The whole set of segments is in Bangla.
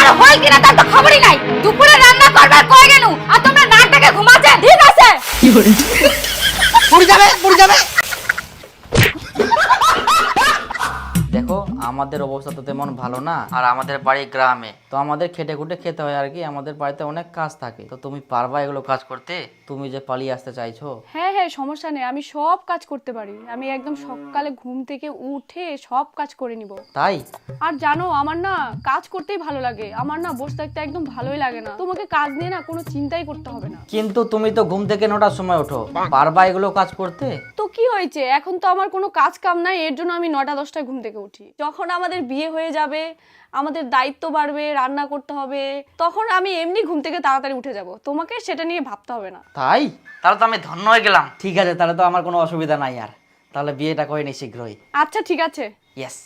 কারো হয় কিনা তার তো খবরই নাই। দুপুরে রান্না করবার কই গেল আর তোমরা নাকটাকে ঘুমাচ্ছেন। ঠিক আছে কি করে পড়ে যাবে পড়ে যাবে। দেখো আমাদের অবস্থা তো তেমন ভালো না, আর আমাদের বাড়ি গ্রামে, তো আমাদের খেটে খুটে খেতে হয় আর কি। আমাদের বাড়িতে অনেক কাজ থাকে, তো তুমি পারবা এগুলো কাজ করতে? তুমি যে পালিয়ে আসতে চাইছো। হ্যাঁ হ্যাঁ, সমস্যা নেই, আমি সব কাজ করতে পারি। আমি একদম সকালে ঘুম থেকে উঠে সব কাজ করে নিব। তাই? আর জানো আমার না কাজ করতেই ভালো লাগে, আমার না বসে থাকতে একদম ভালোই লাগে না। তোমাকে কাজ নিয়ে না কোনো চিন্তাই করতে হবে না। কিন্তু তুমি তো ঘুম থেকে 9টার সময় ওঠো, পারবা এগুলো কাজ করতে? তো কি হয়েছে, এখন তো আমার কোনো কাজ কাম নাই, এর জন্য আমি 9টা-10টায় ঘুম থেকে উঠি। যখন আমাদের বিয়ে হয়ে যাবে, আমাদের দায়িত্ব বাড়বে, রান্না করতে হবে, তখন আমি এমনি ঘুম থেকে তাড়াতাড়ি উঠে যাব। তোমাকে সেটা নিয়ে ভাবতে হবে না। তাই? তাহলে তো আমি ধন্য হয়ে গেলাম। ঠিক আছে, তাহলে তো আমার কোনো অসুবিধা নাই আর। তাহলে বিয়েটা করে নি শীঘ্রই। আচ্ছা ঠিক আছে। ইয়েস।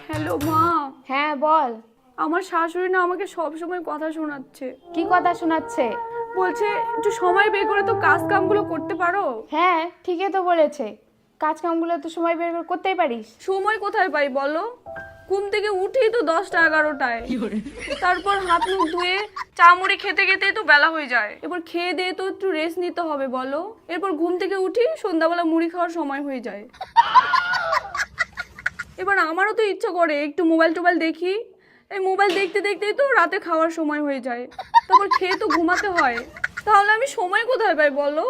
হ্যালো মা। হ্যাঁ বল, আমার শাশুড়ি না আমাকে সব সময় কথা শোনাচ্ছে। কি কথা শোনাচ্ছে? বলছে একটু সময় বের করে তো কাজ কামগুলো করতে পারো। হ্যাঁ ঠিকই তো বলেছে, কাজ কামগুলো তো সময় বের করে করতেই পারিস। সময় কোথায় পাই বলো? ঘুম থেকে উঠেই তো 10টা-11টায়, তারপর হাত মুখ ধুয়ে চা মুড়ি খেতে খেতেই তো বেলা হয়ে যায়। এবার খেয়ে দিয়ে তো একটু রেস্ট নিতে হবে বলো। এরপর ঘুম থেকে উঠি সন্ধ্যাবেলা মুড়ি খাওয়ার সময় হয়ে যায়। এবার আমারও তো ইচ্ছা করে একটু মোবাইল টোবাইল দেখি। এই মোবাইল দেখতে দেখতেই তো রাতে খাওয়ার সময় হয়ে যায়। তারপর খেয়ে তো ঘুমাতে হয়। তাহলে আমি সময় কোথায় পাই বলো?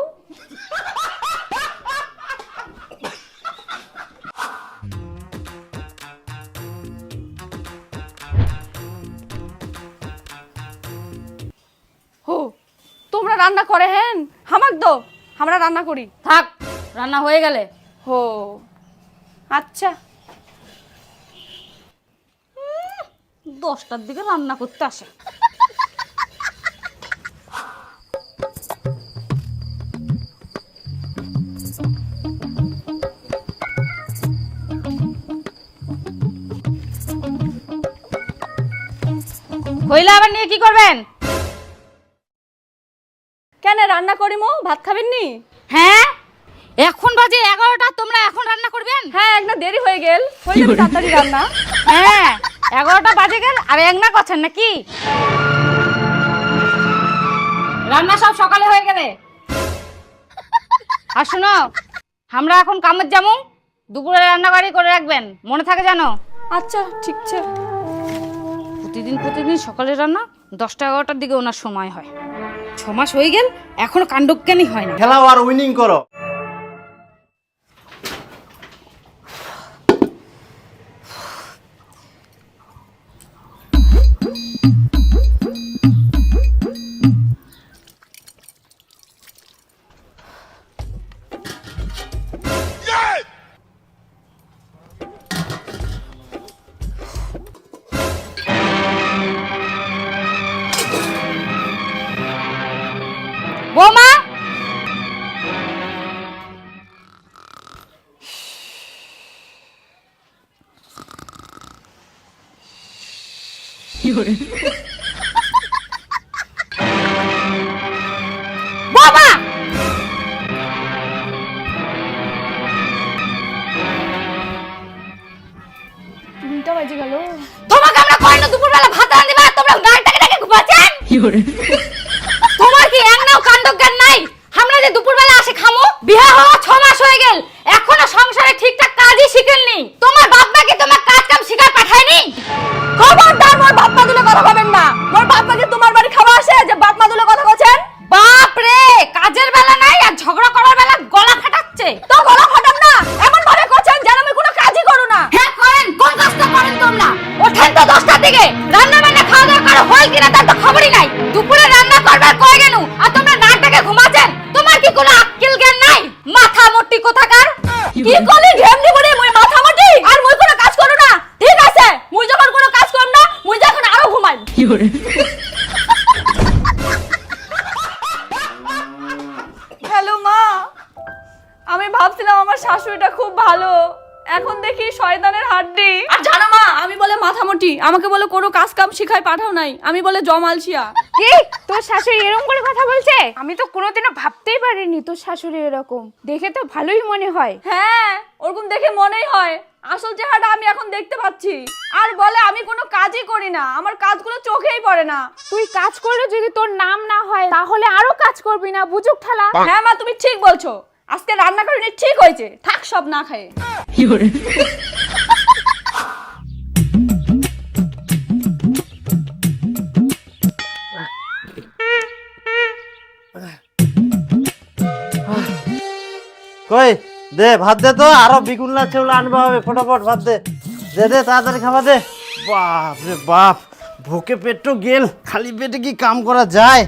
হো, তোমরা রান্না করে? হ্যাঁ হামাক দো, আমরা রান্না করি। থাক, রান্না হয়ে গেলে। হো আচ্ছা। 10টার দিকে রান্না করতে আসে। হইলে আবার নিয়ে কি করবেন? কেন রান্না করি মো, ভাত খাবেন নি? হ্যাঁ, এখন বাজে 11টা, তোমরা এখন রান্না করবেন? হ্যাঁ একটা দেরি হয়ে গেল, হয়ে যাবে তাড়াতাড়ি রান্না। হ্যাঁ 11টা বাজে গেল আর একনা করছেন নাকি? রান্না সব সকালে হয়ে গেলে। আর শোনো, আমরা এখন কামের যাবো, দুপুরে রান্না বাড়ি করে রাখবেন, মনে থাকে জানো? আচ্ছা ঠিক আছে। প্রতিদিন সকালে রান্না, 10টা-11টার দিকে ওনার সময় হয়। 6 মাস হয়ে গেল এখনো কাণ্ডজ্ঞানী হয় না। খেলাও আর উইনিং করো। বৌমা, বৌমা, 3টা বাজে গেল। তোমাকে আমরা কই না দুপুরবেলা ভাত রাঁধি দিবা, তোমরা নাকটাকে ডেকে ঘুমাচ্ছেন? তোমার কি একনাও কাণ্ডজ্ঞান নাই? আমরা যে দুপুরবেলা আসে খামু, বিয়ে হওয়া 6 মাস হয়ে গেল এখনো সংসারে ঠিকঠাক কাজই শিখেননি। তোমার বাপ মা কি তোমার কাজ কাম শিখায় পাঠায়নি? খবরদার মোর বাপ মা দুলে কথা বলবেন না। মোর বাপ মা কি তোমার বাড়ি খাওয়া আসে যে বাপ মা দুলে কথা বলছেন? বাপ রে, কাজের বেলা নাই আর ঝগড়া করার বেলা গলা ফাটাচ্ছে। তো গলা ফাটাম না, এমন ভাবে করছেন যেন আমি কোনো কাজই করো না। হ্যাঁ করেন, কোন কাজটা করেন তোমরা? ওঠেন তো 10টার দিকে, রান্না বান্না খাওয়া দাওয়া করো হয় কিনা তার তো খবরই নাই। দুপুরে রান্না করবার কই গেল আর তোমরা নাকটাকে ঘুমাচ্ছেন। তোমার কি কোনো আক্কেল জ্ঞান নাই? মাথা মোটি কোথাকার। কি কলি ঢেমনি বলে মুই মাথা মাটি আর মুই কোনো কাজ করো না। ঠিক আছে, মুই যখন কোনো কাজ করব না, মুই যখন আরো ঘুমাই। হ্যালো মা, আমি ভাবছিলাম আমার শাশুড়িটা খুব ভালো, এখন দেখি শয়তানের হাড্ডি। আর জানো মা, আমি বলে মাথামোটি, আমাকে বলে কোনো কাজ কাম শিখাই পাঠাও নাই, আমি বলে জমালছিয়া। কি তোর শাশুড়ি এরকম করে কথা বলছে? আমি তো কোনোদিনও ভাবতেই পারিনি তোর শাশুড়ি এরকম। দেখে তো ভালোই মনে হয়। হ্যাঁ ওরকম দেখে মনেই হয়। আসল চেহারাটা আমি এখন দেখতে পাচ্ছি। আর বলে আমি কোনো কাজই করি না, আমার কাজগুলো চোখেই পড়ে না। তুই কাজ করলে যদি তোর নাম না হয় তাহলে আরো কাজ করবি না, বুঝুক ঠালা। হ্যাঁ মা, তুমি ঠিক বলছো, আজকে রান্না করিনি ঠিক হয়েছে, থাক সব না খায়। কই দে ভাত দে তো, আরো বিগুল্লা চেউলা আনবা হবে, ফটাফট ভাত দে, দে দে তাড়াতাড়ি খাবার দে। বাপ রে বাপ, ভোকে পেটটো গেল, খালি পেটে কি কাম করা যায়?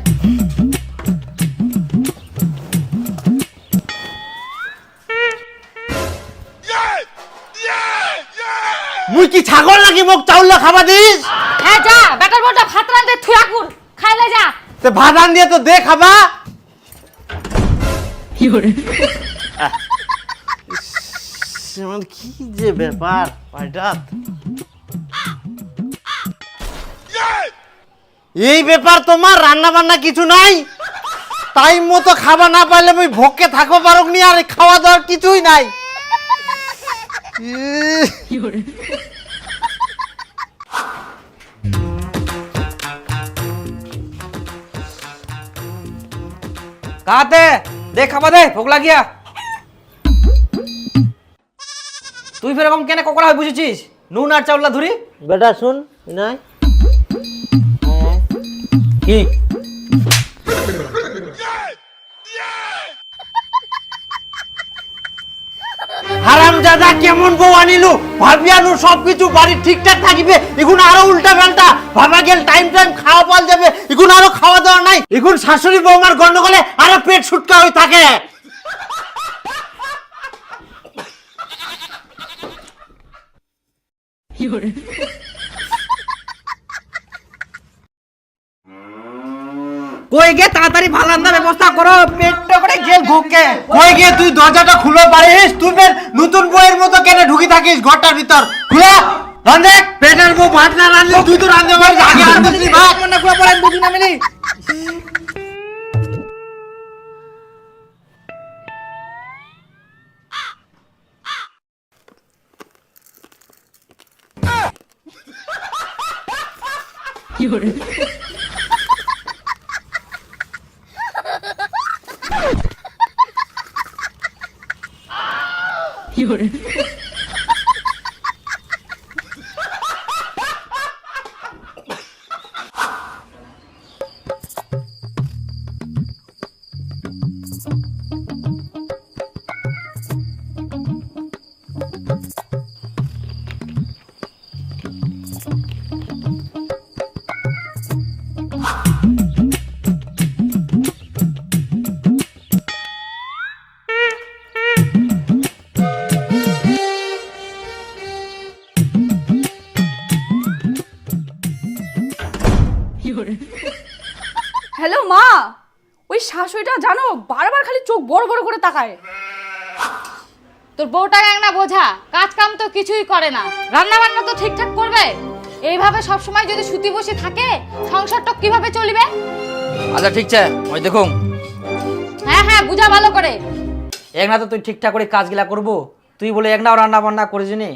মুই কি ছাগল নাকি মোক চাউল খাবার দিস? হ্যাঁ যা, বেটার বউটা ভাত রাঁধতে থুয়াকুর খাইলে যা। তে ভাত আন দিয়ে তো দে খাবা। মানে কি যে ব্যাপার পাল্টাত, এই ব্যাপার তোমার রান্না বান্না কিছু নাই, টাইম মতো খাবার না পাইলে আমি ভোকে থাকো পারক নি, আর খাওয়া দাওয়ার কিছুই নাই। কাতে দে খাবা দে, ভোক লাগিয়া। তুই ফের এরকম কেন ককড়া হয়ে বুঝেছিস? নুন আর চাউলা ধরি বেটা শুন নাই কি হারামজাদা কেমন বউ আনিলু, ভাবিয়ানু সবকিছু বাড়ি ঠিকঠাক থাকিবে, এখন আরো উল্টা পাল্টা ভাবা গেল, টাইম টাইম খাওয়া পাল যাবে, এখন আরো খাওয়া দাওয়া নাই, এখন শাশুড়ি বৌমার গন্ডগোলে আরো পেট সুটকা হয়ে থাকে। কই গে তাড়াতাড়ি ভালো রান্নার ব্যবস্থা করো, পেটটা করে গেল ভোকে। কই গিয়ে তুই দরজাটা খুলে পারিস? তুই ফের নতুন বইয়ের মতো কেন ঢুকি থাকিস ঘরটার ভিতর? খুলে রান্ধে, পেটের বউ ভাত না রান্ধলে তুই তো রান্ধতে পারিস, আগে রান্ধতে ভাত না খুলে পড়ে বুঝি না মিলি। হ্যালো মা, ওই শাশুড়িটা জানো বারবার খালি চোখ বড় বড় করে তাকায়। তোর বউটা না বোঝা, কাজ কাম তো কিছুই করে না, রান্না বান্না তো ঠিকঠাক করবে। এইভাবে সব সময় যদি সুতি বসে থাকে সংসারটা কিভাবে চলবে? আচ্ছা ঠিক আছে, ওই দেখুন হ্যাঁ হ্যাঁ, বুঝা ভালো করে। এক না তো তুই ঠিকঠাক করে কাজগুলা করবো, তুই বলে এক নাও রান্না বান্না করিস নি।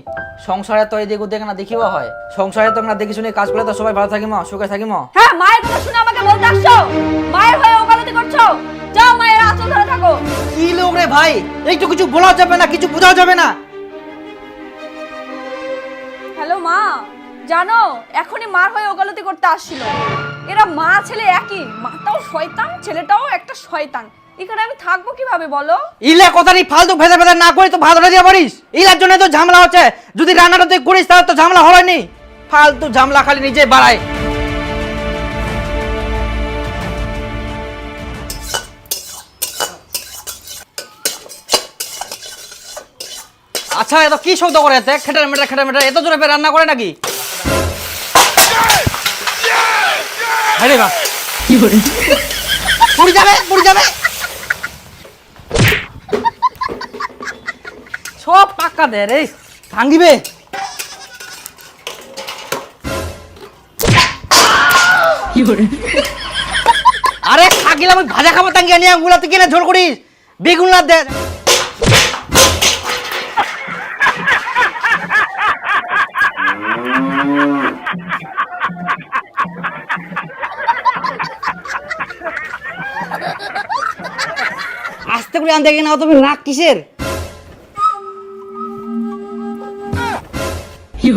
সংসারে তো এদিক ওদিক না দেখিবা হয়, সংসারে তো না দেখি শুনে কাজ করলে তো সবাই ভালো থাকি মা, সুখে থাকি মা। হ্যাঁ, মায়ের কথা শুনে আমাকে বলতে আসছো? মায়ের হয়ে ওকালতি করছো? যাও মায়ের আঁচল ধরে থাকো। কি লোক রে ভাই, একটু কিছু বলা যাবে না, কিছু বোঝাও যাবে না। হ্যালো মা, জানো এখনই মার হয়ে ওকালতি করতে আসছিল। এরা মা ছেলে একই, মাটাও শয়তান ছেলেটাও একটা শয়তান, এখানে আমি থাকবো কিভাবে বলো? ইলা কথা নি ফালতু ভেজা ভেজা না করে তো ভাত রান্না দিয়া পারিস, ইলার জন্য তো ঝামেলা হচ্ছে। যদি রান্নাটা তুই করিস তাহলে তো ঝামেলা হবে নি, ফালতু ঝামেলা খালি নিজে বাড়ায়। আচ্ছা এত কি শব্দ করে এতে খেটার মেটার এত জোরে রান্না করে নাকি? আরে বাহ, কি করে পুড়ে যাবে সব পাক্কা দে রে, ভাঙিবে। আরে থাকিলাম আমি ভাজা খাবো তাঙ্গি আনি আঙ্গুলা তুই কেন ঝোল করিস? বেগুন দে আস্তে করে আন দেখে নাও তুমি রাগ কিসের? কি